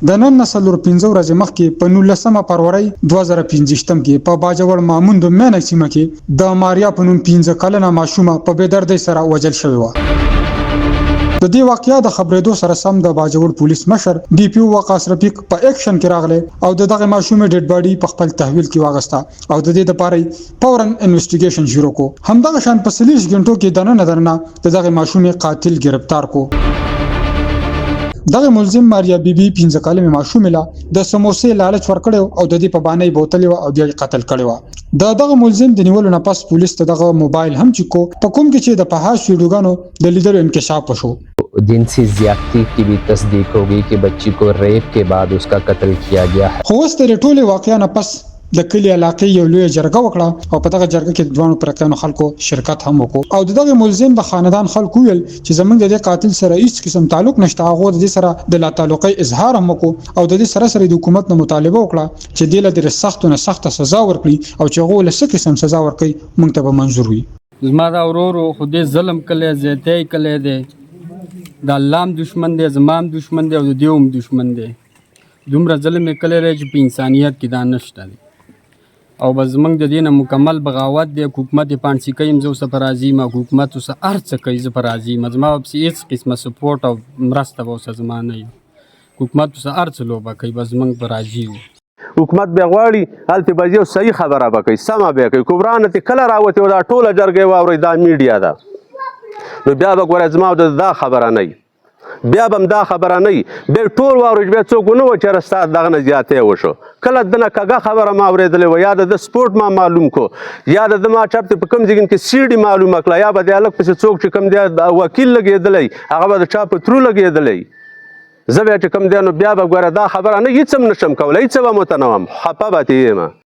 د نن نه 15 ورځې مخکې په 19 فروری 2015 کې په باجوړ ماموند مینه سیمه کې د ماریا په نوم 15 کلنه ماشومه په بېدردۍ سره وژل شوې وه. د دې واقعیا د خبرېدو سره سم د باجوړ پولیس مشر ډي پی او وقاص رفیق په اکشن کې راغله او دغه ماشومه ډیډ باډي په خپل تحویل کې واغسته او د دې لپاره فورا انویسټیګیشن شروع کو. همدغه شان په 30 غنټو کې دنه دغه ماشومه قاتل گرفتار کو. دغه ملزم ماریا بیبي 15 کلمه ماشومه لا د سموسې لالچ ورکړو او د دې په باندې بوتل او بیا قتل کړو. دغه ملزم د نیولو نه پس پولیس ته دغه موبایل هم چکو په کوم کې چې د فحاش ویډیوګانو د لیدلو انکشاف وشو. जिनसी ज्यादती की भी तस्दीक हो गई कि बच्ची को रेप के बाद उसका कत्ल किया गया है. خو اوس ترې ټولې واقعیا نه پس د کلی علاقې یو لوی جرګه وکړه او په دغه جرګه کې دوه پرکانو خلکو شرکت هم وکړو او دغه ملزم د خاندان خلکو ویل چې زمونږ د قاتل سره هیڅ قسم تعلق نشته. هغه د دې سره د لا تعلقي اظهار هم وکړو او د دې سره د حکومت نه مطالبه وکړه چې د له سخت نه سخت سزا ورکړي او چې هغه له څه قسم سزا ورکړي موږ ته به منظور وي. زما دا ورور خو دې ظلم کړی زیاتی کړی دی، د الله هم دشمن دی، زما هم دشمن دی او د دې هم دشمن دی. دومره ظلم یې کړی دی چې په انسانیت کې دا نشته دی او بس زموږ د دې نه مکمل بغاوت دی. حکومت یې پانسي کوي زه اوسه په راضي یم، حکومت اوسه هر څه کوي زه په راضي یم، زما پسې هېڅ قسمه سپورټ او مرسته به اوسه زما نه وي. حکومت اوسه هر څه لوبه کوي بس زموږ په راضي یو. حکومت بیا غواړي هلته به یو صحیح خبره به کوي، سمه به کوي. کبرانه ترې کله راوتې وه دا ټوله جرګه یې واورئ دا میډیا ده، نو بیا به ګوره زما دا خبره نه وي، بیا به هم دا خبره نه وي، بیا ټول واورئ بیا څوک ونه وه چې ستا دغه نه زیاتی وشو. کله دنه کږه خبره ما اورېدلې وه، یا د سپورټ ما معلوم کو، یا د ما چپ په کوم ځای کې سیډي معلومه کړه، یا به د هلک پسې څوک چې کوم دی وکیل لګېدلی هغه به د چا په ترو لګېدلی. زه بیا چې کوم دی نو بیا به ګوره دا خبره نه هېڅ هم نشم کولی، هېڅ به متنوم خفه به ترې یم.